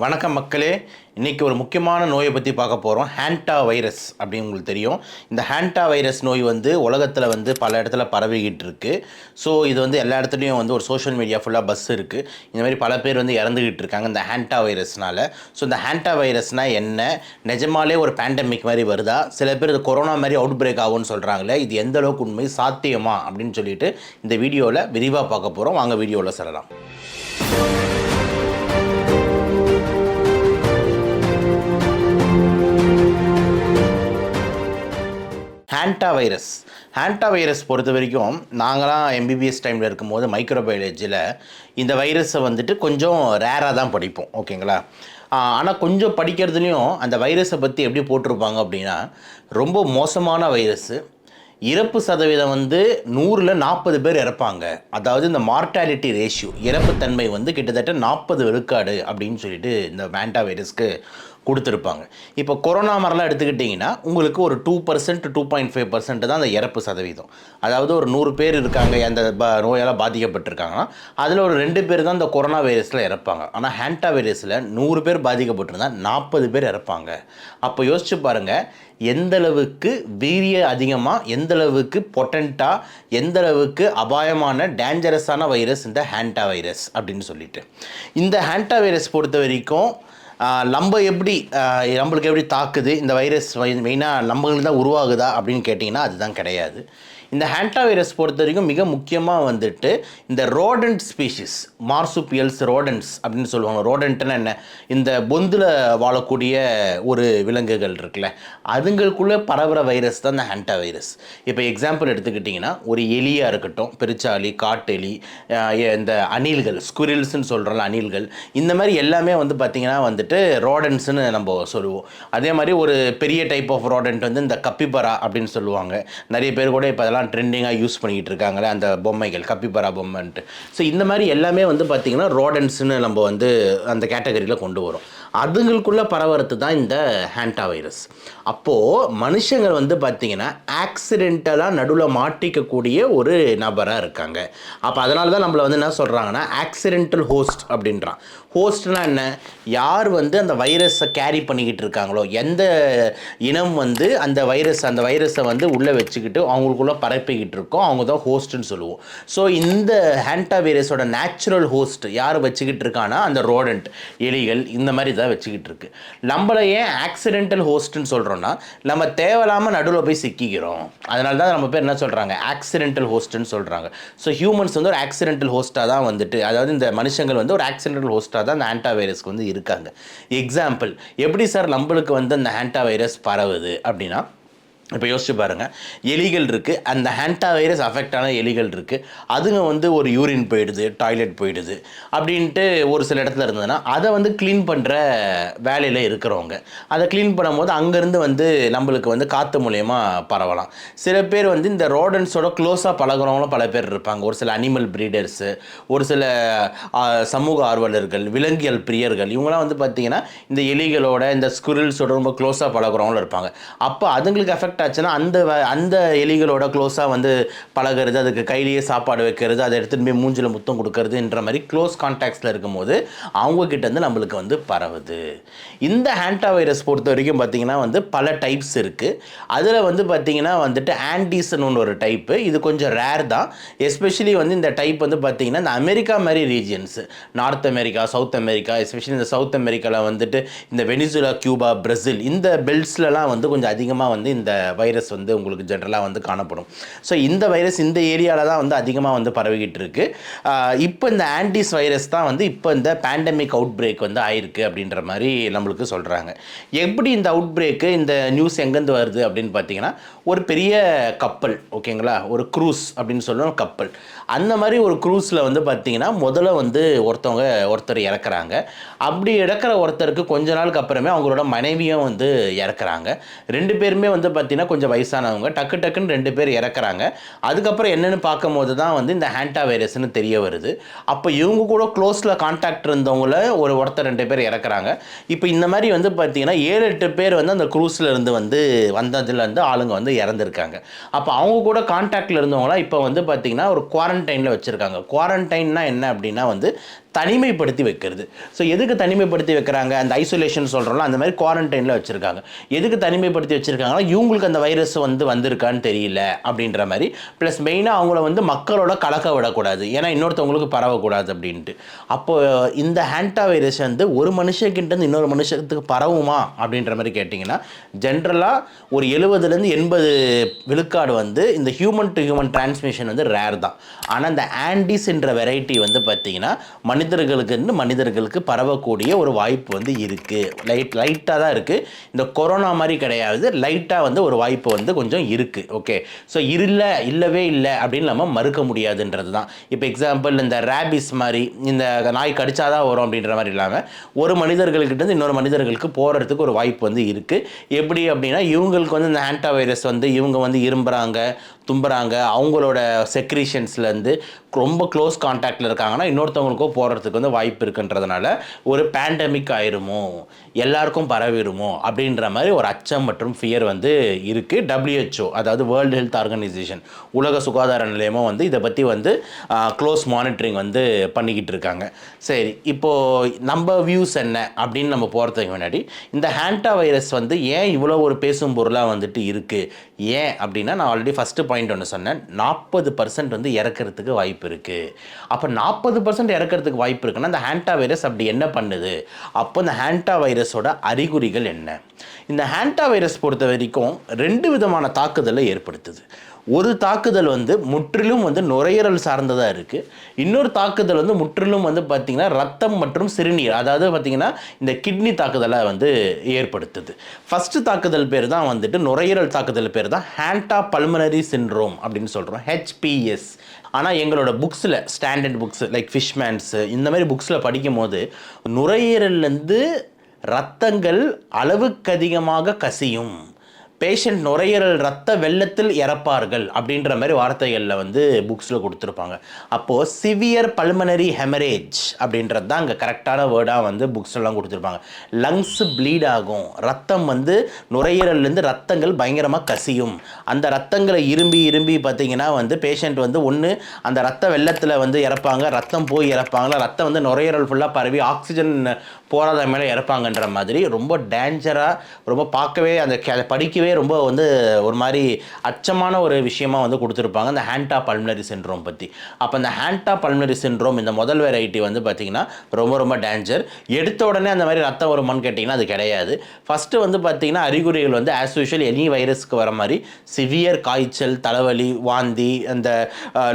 வணக்கம் மக்களே. இன்றைக்கி ஒரு முக்கியமான நோயை பற்றி பார்க்க போகிறோம். ஹேண்டா வைரஸ் அப்படின்னு உங்களுக்கு தெரியும். இந்த ஹேண்டா வைரஸ் நோய் உலகத்தில் பல இடத்துல பரவிக்கிட்டு இருக்குது. ஸோ இது எல்லா இடத்துலையும் ஒரு சோஷியல் மீடியா ஃபுல்லாக பஸ் இருக்குது. இந்த மாதிரி பல பேர் இறந்துக்கிட்டு இருக்காங்க இந்த ஹேண்டா வைரஸ்னால். ஸோ இந்த ஹேண்டா வைரஸ்னால் என்ன, நிஜமாலே ஒரு பேண்டமிக் மாதிரி வருதா, சில பேர் இது கொரோனா மாதிரி அவுட் பிரேக் ஆகும்னு சொல்கிறாங்களே, இது எந்த அளவுக்கு உண்மை, சாத்தியமா அப்படின்னு சொல்லிட்டு இந்த வீடியோவில் விரிவாக பார்க்க போகிறோம். வாங்க வீடியோவில் செல்லலாம். ஹேண்டா வைரஸ் பொறுத்த வரைக்கும் நாங்களாம் எம்பிபிஎஸ் டைமில் இருக்கும்போது மைக்ரோபயாலஜியில் இந்த வைரஸை கொஞ்சம் ரேராக தான் படிப்போம், ஓகேங்களா. ஆனால் கொஞ்சம் படிக்கிறதுலையும் அந்த வைரஸை பற்றி எப்படி போட்டிருப்பாங்க அப்படின்னா, ரொம்ப மோசமான வைரஸு, இறப்பு சதவீதம் 100ல் 40 பேர் இறப்பாங்க. அதாவது இந்த மார்ட்டாலிட்டி ரேஷியோ, இறப்புத்தன்மை கிட்டத்தட்ட 40 விழுக்காடு அப்படின்னு சொல்லிட்டு இந்த ஹேண்டா வைரஸ்க்கு கொடுத்துருப்பாங்க. இப்போ கொரோனா மாதிரிலாம் எடுத்துக்கிட்டிங்கன்னா உங்களுக்கு ஒரு 2% 2.5% தான் அந்த இறப்பு சதவீதம். அதாவது ஒரு 100 பேர் இருக்காங்க அந்த நோயால் பாதிக்கப்பட்டிருக்காங்கன்னா அதில் ஒரு 2 பேர் தான் இந்த கொரோனா வைரஸில் இறப்பாங்க. ஆனால் ஹேண்டா வைரஸில் 100 பேர் பாதிக்கப்பட்டிருந்தால் 40 பேர் இறப்பாங்க. அப்போ யோசிச்சு பாருங்கள், எந்தளவுக்கு வீரிய அதிகமாக, எந்தளவுக்கு பொட்டண்ட்டாக, எந்தளவுக்கு அபாயமான டேஞ்சரஸான வைரஸ் இந்த ஹேண்டா வைரஸ் அப்படின்னு சொல்லிட்டு. இந்த ஹேண்டா வைரஸ் பொறுத்த வரைக்கும் நம்மளுக்கு எப்படி தாக்குது, இந்த வைரஸ் மெயினாக நம்மளுக்கு தான் உருவாகுதா அப்படின்னு கேட்டிங்கன்னா அதுதான் கிடையாது. இந்த ஹேண்டா வைரஸ் பொறுத்த வரைக்கும் மிக முக்கியமாக இந்த ரோடண்ட் ஸ்பீஷிஸ், மார்சுபியல்ஸ் ரோடண்ட்ஸ் அப்படின்னு சொல்லுவாங்க. ரோடண்ட்னா என்ன, இந்த பொந்தில் வாழக்கூடிய ஒரு விலங்குகள் இருக்குல்ல, அதுங்களுக்குள்ளே பரவுகிற வைரஸ் தான் இந்த ஹேண்டா வைரஸ். இப்போ எக்ஸாம்பிள் எடுத்துக்கிட்டிங்கன்னா, ஒரு எலியாக இருக்கட்டும், பெருச்சாளி, காட்டெலி, இந்த அணில்கள், ஸ்குரில்ஸ்ன்னு சொல்கிறோம்ல அணில்கள், இந்த மாதிரி எல்லாமே பார்த்திங்கன்னா ரோடண்ட்ஸ்னு நம்ம சொல்லுவோம். அதே மாதிரி ஒரு பெரிய டைப் ஆஃப் ரோடண்ட் இந்த கப்பிபரா அப்படின்னு சொல்லுவாங்க. நிறைய பேர் கூட இப்போ அதெல்லாம் ட்ரெண்டிங்காக யூஸ் பண்ணிக்கிட்டு இருக்காங்களே அந்த பொம்மைகள், கப்பிபரா பொம்மைன்ட்டு. ஸோ இந்த மாதிரி எல்லாமே பார்த்திங்கன்னா ரோடண்ட்ஸ்னு நம்ம அந்த கேட்டகரியில் கொண்டு வரோம். அதுங்களுக்குள்ளே பரவறது தான் இந்த ஹேண்டா வைரஸ். அப்போது மனுஷங்க பார்த்திங்கன்னா ஆக்சிடென்டலாக நடுவில் மாட்டிக்கக்கூடிய ஒரு நபராக இருக்காங்க. அப்போ அதனால தான் நம்மளை என்ன சொல்கிறாங்கன்னா ஆக்சிடென்டல் ஹோஸ்ட் அப்படின்றான். ஹோஸ்ட்னா என்ன, யார் அந்த வைரஸை கேரி பண்ணிக்கிட்டு இருக்காங்களோ, எந்த இனம் அந்த வைரஸை உள்ளே வச்சுக்கிட்டு அவங்களுக்குள்ளே பரப்பிக்கிட்டு இருக்கோம், அவங்க தான் ஹோஸ்ட்டுன்னு சொல்லுவோம். ஸோ இந்த ஹேண்டா வைரஸோட நேச்சுரல் ஹோஸ்ட் யார் வச்சுக்கிட்டு இருக்கான்னா அந்த ரோடண்ட், எலிகள், இந்த மாதிரி தான் வச்சுக்கிட்டு இருக்கு. நம்மளை ஏன் ஆக்சிடென்டல் ஹோஸ்ட்னு சொல்கிறோன்னா, நம்ம தேவையில்லாமல் நடுவில் போய் சிக்கிக்கிறோம். அதனால தான் நம்ம பேர் என்ன சொல்கிறாங்க, ஆக்சிடென்டல் ஹோஸ்ட்னு சொல்கிறாங்க. ஸோ ஹியூமன்ஸ் ஒரு ஆக்சிடென்டல் ஹோஸ்ட்டாக தான் அதாவது இந்த மனுஷங்கள் ஒரு ஆக்சிடென்டல் ஹோஸ்ட்டாக தான் அந்த ஹேண்டா வைரஸ்க்கு இருக்காங்க. எக்ஸாம்பிள், எப்படி சார் நம்மளுக்கு அந்த ஹேண்டா வைரஸ் பரவுது அப்படின்னா, இப்போ யோசிச்சு பாருங்கள், எலிகள் இருக்குது, அந்த ஹேண்டா வைரஸ் அஃபெக்ட் ஆன எலிகள் இருக்குது, அதுங்க ஒரு யூரின் போயிடுது, டாய்லெட் போயிடுது அப்படின்ட்டு ஒரு சில இடத்துல இருந்ததுன்னா அதை க்ளீன் பண்ணுற வேலையில் இருக்கிறவங்க அதை க்ளீன் பண்ணும்போது அங்கேருந்து நம்மளுக்கு காற்று மூலயமா பரவலாம். சில பேர் இந்த ரோடன்ஸோட க்ளோஸாக பழகிறவங்களும் பல பேர் இருப்பாங்க. ஒரு சில அனிமல் ப்ரீடர்ஸு, ஒரு சில சமூக ஆர்வலர்கள், விலங்கியல் பிரியர்கள், இவங்களாம் பார்த்திங்கன்னா இந்த எலிகளோட, இந்த ஸ்குரில்ஸோட ரொம்ப க்ளோஸாக பழகிறவங்களும் இருப்பாங்க. அப்போ அதுங்களுக்கு அஃபெக்ட் ஆச்சுன்னா அந்த எலிகளோட க்ளோஸாக பழகிறது, அதுக்கு கையிலேயே சாப்பாடு வைக்கிறது, அதை எடுத்துகிட்டு போய் மூஞ்சில் முத்தம் கொடுக்கறதுன்ற மாதிரி க்ளோஸ் கான்டாக்ட்ஸில் இருக்கும்போது அவங்கக்கிட்ட நம்மளுக்கு பரவுது. இந்த ஹேண்டா வைரஸ் பொறுத்த வரைக்கும் பார்த்திங்கன்னா பல டைப்ஸ் இருக்குது. அதில் பார்த்திங்கன்னா ஆன்டிஸ்னு ஒரு டைப்பு, இது கொஞ்சம் ரேர் தான். எஸ்பெஷலி இந்த டைப் பார்த்திங்கன்னா இந்த அமெரிக்கா மாதிரி regions, north America, south America, especially இந்த சவுத் அமெரிக்காவில் இந்த வெனிசுலா, கியூபா, பிரேசில், இந்த பெல்ட்ஸ்லலாம் கொஞ்சம் அதிகமாக இந்த வைரஸ் உங்களுக்கு ஜென்ரலாக காணப்படும். ஸோ இந்த வைரஸ் இந்த ஏரியாவில் தான் அதிகமாக பரவிக்கிட்டு இருக்குது. இப்போ இந்த ஆன்டிஸ் வைரஸ் தான் இப்போ இந்த பேண்டமிக் அவுட் பிரேக் ஆயிருக்கு அப்படின்ற மாதிரி நம்மளுக்கு சொல்கிறாங்க. எப்படி இந்த அவுட் பிரேக்கு, இந்த நியூஸ் எங்கேருந்து வருது அப்படின்னு பார்த்தீங்கன்னா, ஒரு பெரிய கப்பல், ஓகேங்களா, ஒரு க்ரூஸ் அப்படின்னு சொல்லுவோம் கப்பல், அந்த மாதிரி ஒரு க்ரூஸில் பார்த்தீங்கன்னா முதல்ல ஒருத்தர் இறக்குறாங்க. அப்படி இறக்குற ஒருத்தருக்கு கொஞ்ச நாளுக்கு அப்புறமே அவங்களோட மனைவியும் இறக்குறாங்க. 2 பேருமே பார்த்தீங்கன்னா கொஞ்சம் வயசானவங்க. டக்குன்னு 2 பேர் இறக்குறாங்க. அதுக்கப்புறம் என்னென்னு பார்க்கும்போது தான் இந்த ஹேண்டா வைரஸ்னு தெரிய வருது. அப்போ இவங்க கூட க்ளோஸில் கான்டாக்ட் இருந்தவங்கள ஒருத்தர் 2 பேர் இறக்குறாங்க. இப்போ இந்த மாதிரி பார்த்தீங்கன்னா 7-8 பேர் அந்த க்ரூஸில் இருந்து வந்ததுலேருந்து ஆளுங்க இறந்துருக்காங்க. அப்போ அவங்க கூட கான்டாக்டில் இருந்தவங்களாம் இப்போ பார்த்தீங்கன்னா ஒரு குவாரண்டைனில் வச்சுருக்காங்க. குவாரண்டைன்னா என்ன அப்படின்னா தனிமைப்படுத்தி வைக்கிறது. ஸோ எதுக்கு தனிமைப்படுத்தி வைக்கிறாங்க? அந்த ஐசோலேஷன் சொல்கிறோம்ல, அந்த மாதிரி குவாரண்டைனில் வச்சுருக்காங்க. எதுக்கு தனிமைப்படுத்தி வச்சுருக்காங்கன்னா, இவங்களுக்கு அந்த வைரஸ் வந்திருக்கான்னு தெரியல அப்படின்ற மாதிரி. ப்ளஸ் மெயினாக அவங்கள மக்களோட கலக்க விடக்கூடாது, ஏன்னா இன்னொருத்தவங்களுக்கு பரவக்கூடாது அப்படின்ட்டு. அப்போது இந்த ஹேண்டா வைரஸ் ஒரு மனுஷக்கிட்ட இன்னொரு மனுஷத்துக்கு பரவுமா அப்படின்ற மாதிரி கேட்டிங்கன்னா, ஜென்ரலாக ஒரு 70-80 விழுக்காடு இந்த human to human transmission rare தான். ஆனால் இந்த ஆண்டிஸ் என்ற வெரைட்டி பார்த்தீங்கன்னா மனிதர்களுக்கு பரவக்கூடிய ஒரு வாய்ப்பு இருக்குது. லைட்டாக தான் இருக்குது. இந்த கொரோனா மாதிரி கிடையாது, லைட்டாக ஒரு வாய்ப்பு கொஞ்சம் இருக்குது. ஓகே, ஸோ இல்லவே இல்லை அப்படின்னு நம்ம மறுக்க முடியாதுன்றது தான். இப்போ எக்ஸாம்பிள் இந்த ரேபிஸ் மாதிரி, இந்த நாய் கடிச்சாதான் வரும் அப்படின்ற மாதிரி இல்லாமல் ஒரு மனிதர்கள்கிட்ட இன்னொரு மனிதர்களுக்கு போகிறதுக்கு ஒரு வாய்ப்பு இருக்குது. எப்படி அப்படின்னா, இவங்களுக்கு இந்த ஹேண்டா வைரஸ் இவங்க இரும்புறாங்க, தும்புறாங்க, அவங்களோட செக்ரீஷன்ஸ்லேருந்து ரொம்ப க்ளோஸ் கான்டாக்டில் இருக்காங்கன்னா இன்னொருத்தவங்களுக்கும் போகிறதுக்கு வாய்ப்பு இருக்குன்றதுனால ஒரு பேண்டமிக் ஆயிருமோ, எல்லாருக்கும் பரவிடுமோ அப்படின்ற மாதிரி ஒரு அச்சம் மற்றும் ஃபியர் இருக்குது. WHO, அதாவது வேர்ல்டு ஹெல்த் ஆர்கனைசேஷன், உலக சுகாதார நிலையமும் இதை பற்றி க்ளோஸ் மானிட்டரிங் பண்ணிக்கிட்டு இருக்காங்க. சரி, இப்போது நம்ம வியூஸ் என்ன அப்படின்னு நம்ம போகிறதுக்கு முன்னாடி, இந்த ஹேண்டா வைரஸ் ஏன் இவ்வளோ ஒரு பேசும் பொருளாக இருக்குது? ஏன் அப்படின்னா, நான் ஆல்ரெடி ஃபஸ்ட்டு பாயிண்ட் ஒன்று சொன்னேன், 40% இறக்கிறதுக்கு வாய்ப்பு இருக்குது. அப்போ 40% இறக்கிறதுக்கு வாய்ப்பு இருக்குன்னா இந்த ஹேண்டா வைரஸ் அப்படி என்ன பண்ணுது? அப்போ இந்த ஹேண்டா வைரஸோட அறிகுறிகள் என்ன? இந்த ஹேண்டா வைரஸ் பொறுத்த வரைக்கும் 2 விதமான தாக்குதலை ஏற்படுத்துது. ஒரு தாக்குதல் முற்றிலும் நுரையீரல் சார்ந்ததாக இருக்குது. இன்னொரு தாக்குதல் முற்றிலும் பார்த்திங்கன்னா ரத்தம் மற்றும் சிறுநீர், அதாவது பார்த்திங்கன்னா இந்த கிட்னி தாக்குதலை ஏற்படுத்துது. ஃபஸ்ட்டு தாக்குதல் பேர் தான் நுரையீரல் தாக்குதல் பேர் தான் ஹேண்டா பல்மனரி சிண்ட்ரோம் அப்படின்னு சொல்கிறோம், HPS. ஆனால் எங்களோட புக்ஸில், ஸ்டாண்டர்ட் புக்ஸ் லைக் ஃபிஷ்மேன்ஸு இந்த மாதிரி புக்ஸில் படிக்கும் போது நுரையீரல்லேருந்து ரத்தங்கள் அளவுக்கு அதிகமாக கசியும், பேஷண்ட் நுரையீரல் ரத்த வெள்ளத்தில் இறப்பார்கள் அப்படின்ற மாதிரி வார்த்தைகளில் புக்ஸில் கொடுத்துருப்பாங்க. அப்போது சிவியர் பல்மனரி ஹெமரேஜ் அப்படின்றது தான் அங்கே கரெக்டான வேர்டாக புக்ஸ்லாம் கொடுத்துருப்பாங்க. லங்ஸ் ப்ளீட் ஆகும், ரத்தம் நுரையீரல்லேருந்து ரத்தங்கள் பயங்கரமாக கசியும். அந்த ரத்தங்களை இரும்பி பார்த்திங்கன்னா பேஷண்ட் ஒன்று அந்த ரத்த வெள்ளத்தில் இறப்பாங்க, ரத்தம் போய் இறப்பாங்களா, ரத்தம் நுரையீரல் ஃபுல்லாக பரவி ஆக்சிஜன் போராத மேலே இறப்பாங்கன்ற மாதிரி ரொம்ப டேஞ்சராக, ரொம்ப பார்க்கவே அந்த படிக்கவே ரொம்ப ஒரு மாதிரி அச்சமான ஒரு விஷயமா கொடுத்துருப்பாங்க இந்த ஹேண்டா பல்மனரி சிண்ட்ரோம் பற்றி. அப்போ இந்த ஹேண்டா பல்மனரி சிண்ட்ரோம் இந்த முதல் வெரைட்டி பார்த்திங்கன்னா ரொம்ப டேஞ்சர். எடுத்த உடனே அந்த மாதிரி ரத்தம் வருமானு கேட்டிங்கன்னா அது கிடையாது. ஃபஸ்ட்டு பார்த்திங்கன்னா அறிகுறிகள் ஆஸ் யூஷுவல் எனி வைரஸ்க்கு வர மாதிரி சிவியர் காய்ச்சல், தலைவலி, வாந்தி, அந்த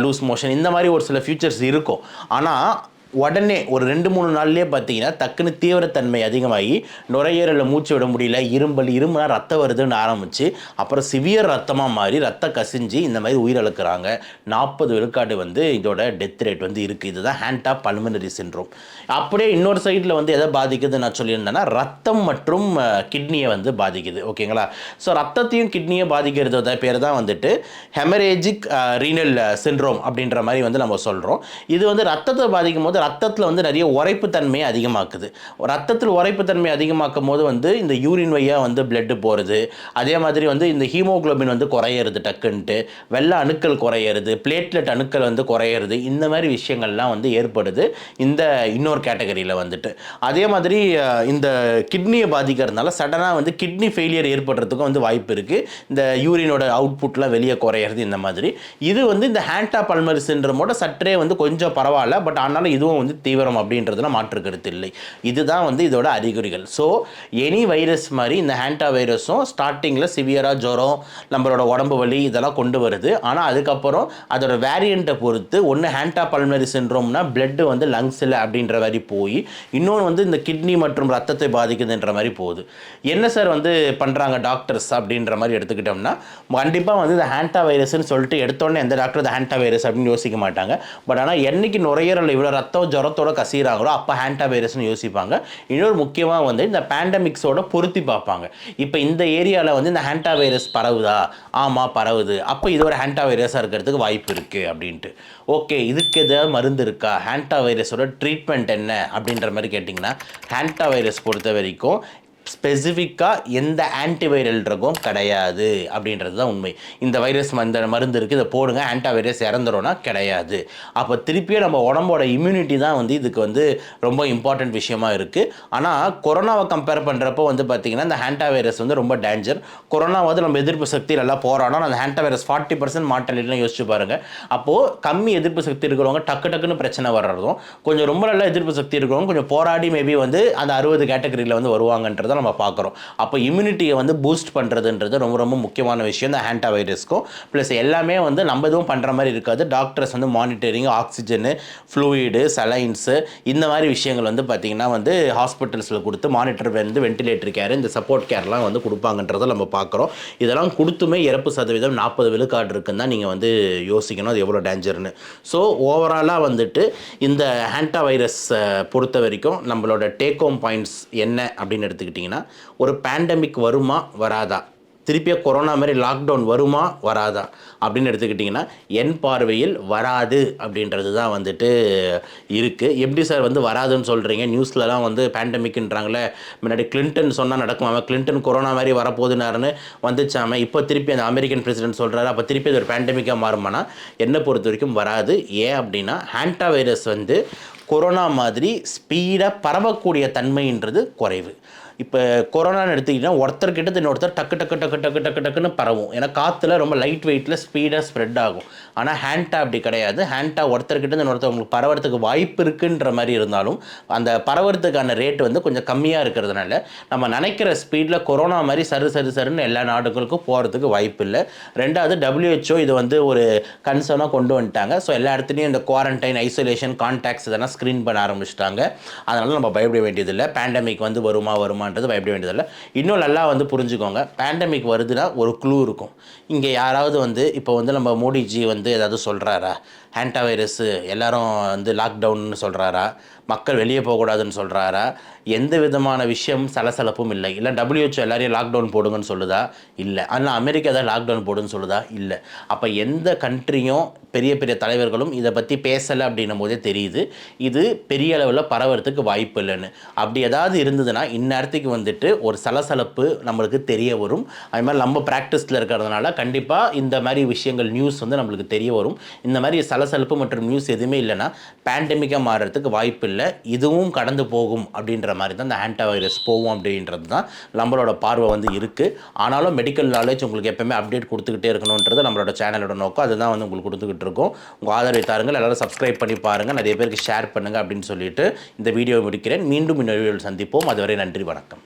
லூஸ் மோஷன், இந்த மாதிரி ஒரு சில ஃபியூச்சர்ஸ் இருக்கும். ஆனால் உடனே ஒரு 2-3 நாள்லேயே பார்த்தீங்கன்னா டக்குன்னு தீவிரத்தன்மை அதிகமாகி நுரையீரலில் மூச்சு விட முடியல, இரும்புனா ரத்தம் வருதுன்னு ஆரம்பித்து அப்புறம் சிவியர் ரத்தமாக மாறி ரத்தம் கசிஞ்சு இந்த மாதிரி உயிரிழக்கிறாங்க. 40 விழுக்காடு இதோட டெத் ரேட் இருக்குது. இதுதான் ஹேண்டா பல்மனரி சிண்ட்ரோம். அப்படியே இன்னொரு சைடில் எதை பாதிக்குது நான் சொல்லியிருந்தேன்னா, ரத்தம் மற்றும் கிட்னியை பாதிக்குது. ஓகேங்களா? ஸோ ரத்தத்தையும் கிட்னியை பாதிக்கிறதோட பேர் தான் ஹெமரேஜிக் ரீனல் சிண்ட்ரோம் அப்படின்ற மாதிரி நம்ம சொல்கிறோம். இது ரத்தத்தை பாதிக்கும் போது ரத்தத்தில் நிறைய உரைப்புத்தன்மையை அதிகமாக்குது. ரத்தத்தில் உரைப்புத்தன்மை அதிகமாக்கும் போது இந்த யூரின் வழியாக பிளட் போகிறது. அதே மாதிரி இந்த ஹீமோகுளோபின் குறையிறது, டக்குன்ட்டு வெள்ளை அணுக்கள் குறையிறது, பிளேட்லெட் அணுக்கள் குறையிறது, இந்த மாதிரி விஷயங்கள்லாம் ஏற்படுது இந்த இன்னொரு கேட்டகரியில் அதே மாதிரி இந்த கிட்னியை பாதிக்கிறதுனால சடனாக கிட்னி ஃபெயிலியர் ஏற்படுறதுக்கும் வாய்ப்பு இருக்குது. இந்த யூரினோட அவுட்புட்லாம் வெளியே குறையிறது. இந்த மாதிரி இது இந்த ஹேண்டா பல்மனரி சிண்ட்ரோமோட சற்றே கொஞ்சம் பரவாயில்ல, பட் ஆனாலும் இதுவும் தீவிரம் அப்படின்றதுல மாற்று கருத்து இல்லை. இதுதான் இதோட அறிகுறிகள். ஸோ எனி வைரஸ் மாதிரி இந்த ஹேண்டா வைரஸும் ஸ்டார்டிங்கில் சிவியராக ஜுரம், நம்மளோட உடம்பு வலி இதெல்லாம் கொண்டு வருது. ஆனால் அதுக்கப்புறம் அதோட வேரியண்ட்டை பொறுத்து ஒன்று ஹேண்டா பல்மனரி சிண்ட்ரோம்னா பிளட் லங்ஸில் அப்படின்ற மாதிரி போய், இன்னொன்று இந்த கிட்னி மற்றும் ரத்தத்தை பாதிக்குதுன்ற மாதிரி போகுது. என்ன சார் பண்ணுறாங்க டாக்டர்ஸ் அப்படின்ற மாதிரி எடுத்துக்கிட்டோம்னா, கண்டிப்பாக இந்த ஹேண்டா வைரஸ்ன்னு சொல்லிட்டு எடுத்தோடனே எந்த டாக்டர் இந்த ஹேண்டா வைரஸ் அப்படின்னு யோசிக்க மாட்டாங்க. பட் ஆனால் என்னைக்கு நுரையீரல் இவ்வளோ ரத்தம் ஜுரத்தோட கசிகிறாங்களோ அப்போ ஹேண்டா வைரஸ்னு யோசிப்பாங்க. இன்னொரு முக்கியமாக இந்த பேண்டமிக்ஸோட பொருத்தி பார்ப்பாங்க. இப்போ இந்த ஏரியாவில் இந்த ஹேண்டா வைரஸ் பரவுதா? ஆமாம் பரவுது. அப்போ இது ஒரு ஹேண்டா வைரஸாக இருக்கிறதுக்கு வாய்ப்பு இருக்குது அப்படின்ட்டு. ஓகே, இதுக்கு எதாவது மருந்து இருக்கா? ஹேண்டா வைரஸோட ட்ரீட்மெண்ட் என்ன அப்படின்ற மாதிரி கேட்டிங்கன்னா, ஹேண்டா வைரஸ் பொறுத்த வரைக்கும் ஸ்பெசிஃபிக்காக எந்த ஆன்டிவைரல் ட்ரக்கும் கிடையாது அப்படின்றது தான் உண்மை. இந்த வைரஸ் இந்த மருந்து இருக்குது, இதை போடுங்க, ஆன்டிவைரஸ் இறந்துடும்னா கிடையாது. அப்போ திருப்பியும் நம்ம உடம்போட இம்யூனிட்டி தான் வந்து இதுக்கு வந்து ரொம்ப இம்பார்ட்டன்ட் விஷயமா இருக்குது. ஆனால் கொரோனாவை கம்பேர் பண்ணுறப்போ வந்து பார்த்திங்கன்னா இந்த ஆன்டிவைரஸ் வந்து ரொம்ப டேஞ்சர். கொரோனாவது நம்ம எதிர்ப்பு சக்தி நல்லா போராடணும், அந்த ஆன்டிவைரஸ் 40% மார்டாலிட்டிலாம் யோசிச்சு பாருங்கள். அப்போது கம்மி எதிர்ப்பு சக்தி இருக்கிறவங்க டக்குன்னு பிரச்சனை வர்றதும், கொஞ்சம் ரொம்ப நல்லா எதிர்ப்பு சக்தி இருக்கிறவங்க கொஞ்சம் போராடி மேபி வந்து அந்த 60 கேட்டகரியில் வந்து வருவாங்கன்றதை நம்ம பார்க்குறோம். அப்போ இம்யூனிட்டியை வந்து பூஸ்ட் பண்ணுறதுன்றது ரொம்ப ரொம்ப முக்கியமான விஷயம் இந்த ஆன்டிவைரஸ்க்கும். ப்ளஸ் எல்லாமே வந்து நம்ம எதுவும் பண்ணுற மாதிரி இருக்காது. டாக்டர்ஸ் வந்து மானிட்டரிங், ஆக்சிஜனு, ஃப்ளூயிடு, சலைன்ஸு, இந்த மாதிரி விஷயங்கள் வந்து பார்த்திங்கன்னா வந்து ஹாஸ்பிட்டல்ஸில் கொடுத்து மானிட்டர் வந்து வென்டிலேட்டர் கேர், இந்த சப்போர்ட் கேர்லாம் வந்து கொடுப்பாங்கன்றதை நம்ம பார்க்குறோம். இதெல்லாம் கொடுத்துமே இறப்பு சதவீதம் 40 விழுக்காடு இருக்குன்னு தான் நீங்கள் வந்து யோசிக்கணும் அது எவ்வளோ டேஞ்சர்னு. ஸோ ஓவராலாக வந்துட்டு இந்த ஆன்டிவைரஸ் பொறுத்த வரைக்கும் நம்மளோட டேக் ஹோம் பாயிண்ட்ஸ் என்ன அப்படின்னு எடுத்துக்கிட்டிங்கன்னா, ஒரு பேண்டமிக் வருமா வராதா, திருப்பிய கொரோனா மாதிரி லாக்டவுன் வருமா வராதா அப்படின்னு எடுத்துக்கிட்டிங்கன்னா என் பார்வையில் வராது அப்படின்றது தான் வந்துட்டு இருக்குது. எப்படி சார் வந்து வராதுன்னு சொல்கிறீங்க, நியூஸ்லலாம் வந்து பேண்டமிக்ன்றாங்களே, முன்னாடி கிளின்டன் சொன்னால் நடக்குமாம, கிளின்டன் கொரோனா மாதிரி வரப்போகுதுனாருன்னு வந்துச்சாமல், இப்போ திருப்பி அந்த அமெரிக்கன் பிரசிடென்ட் சொல்கிறாரு, அப்போ திருப்பி அது ஒரு பேண்டமிக்காக மாறுமானா என்னை பொறுத்த வரைக்கும் வராது. ஏன் அப்படின்னா ஆன்டிவைரஸ் வந்து கொரோனா மாதிரி ஸ்பீடாக பரவக்கூடிய தன்மைன்றது குறைவு. இப்போ கொரோனான்னு எடுத்துக்கிட்டிங்கன்னா ஒருத்தர்கிட்ட இன்னொருத்தர் டக்குன்னு பரவும். ஏன்னா காற்றுல ரொம்ப லைட் வெயிட்டில் ஸ்பீடாக ஸ்ப்ரெட் ஆகும். ஆனால் ஹேண்டா அப்படி கிடையாது. ஹேண்டா ஒருத்தர்கிட்ட இன்னொருத்தவங்களுக்கு பரவறதுக்கு வாய்ப்பு இருக்குன்ற மாதிரி இருந்தாலும் அந்த பரவறதுக்கான ரேட் வந்து கொஞ்சம் கம்மியாக இருக்கிறதுனால நம்ம நினைக்கிற ஸ்பீடில் கொரோனா மாதிரி சருன்னு எல்லா நாடுகளுக்கும் போகிறதுக்கு வாய்ப்பு இல்லை. ரெண்டாவது WHO இது வந்து ஒரு கன்சர்னாக கொண்டு வந்துட்டாங்க. ஸோ எல்லா இடத்துலையும் இந்த குவாரண்டைன், ஐசோலேஷன், கான்டாக்ட்ஸ் இதெல்லாம் ஸ்க்ரீன் பண்ண ஆரம்பிச்சிட்டாங்க. அதனால் நம்ம பயப்பட வேண்டியதில்லை. பேண்டமிக் வந்து வருமான்றது பயப்பட வேண்டியதில்லை. இன்னும் நல்லா வந்து புரிஞ்சுக்கோங்க, பேண்டமிக் வருதுன்னா ஒரு க்ளூ இருக்கும். இங்கே யாராவது வந்து இப்போ வந்து நம்ம மோடிஜி வந்து ஏதாவது சொல்கிறாரா, ஆன்டிவைரஸ்ஸு எல்லாரும் வந்து லாக்டவுன்னு சொல்கிறாரா, மக்கள் வெளியே போகக்கூடாதுன்னு சொல்கிறாரா, எந்த விதமான விஷயம் சலசலப்பும் இல்லை. இல்லை WHO எல்லாரையும் லாக்டவுன் போடுங்கன்னு சொல்லுதா, இல்லை. ஆனால் அமெரிக்கா தான் லாக்டவுன் போடுன்னு சொல்லுதா, இல்லை. அப்போ எந்த கண்ட்ரியும் பெரிய பெரிய தலைவர்களும் இதை பற்றி பேசலை அப்படின்னும் போதே தெரியுது இது பெரிய அளவில் பரவறதுக்கு வாய்ப்பு இல்லைன்னு. அப்படி ஏதாவது இருந்ததுன்னா இந்நேரத்துக்கு வந்துட்டு ஒரு சலசலப்பு நம்மளுக்கு தெரிய வரும். அது மாதிரி நம்ம ப்ராக்டிஸில் இருக்கிறதுனால கண்டிப்பாக இந்த மாதிரி விஷயங்கள் நியூஸ் வந்து நம்மளுக்கு தெரிய வரும். இந்த மாதிரி சலசலப்பு மற்றும் நியூஸ் எதுவுமே இல்லைன்னா பேண்டமிக்காக மாறுறதுக்கு வாய்ப்பு இல்லை. இதுவும் கடந்து போகும் அப்படின்ற மாதிரி தான் இந்த ஆன்டிவைரஸ் போகும் அப்படின்றது தான் நம்மளோட பார்வை வந்து இருக்குது. ஆனாலும் மெடிக்கல் நாலேஜ் உங்களுக்கு எப்பவுமே அப்டேட் கொடுத்துக்கிட்டே இருக்கணுன்றது நம்மளோட சேனலோட நோக்கம். அதுதான் வந்து உங்களுக்கு கொடுத்துக்கிட்டு இருக்கோம். உங்கள் ஆதரவை தாருங்கள், எல்லாரும் சப்ஸ்கிரைப் பண்ணி பாருங்கள், நிறைய பேருக்கு ஷேர் பண்ணுங்கள் அப்படின்னு சொல்லிட்டு இந்த வீடியோ முடிக்கிறேன். மீண்டும் இன்னொரு வீடியோவில் சந்திப்போம். அதுவரை நன்றி, வணக்கம்.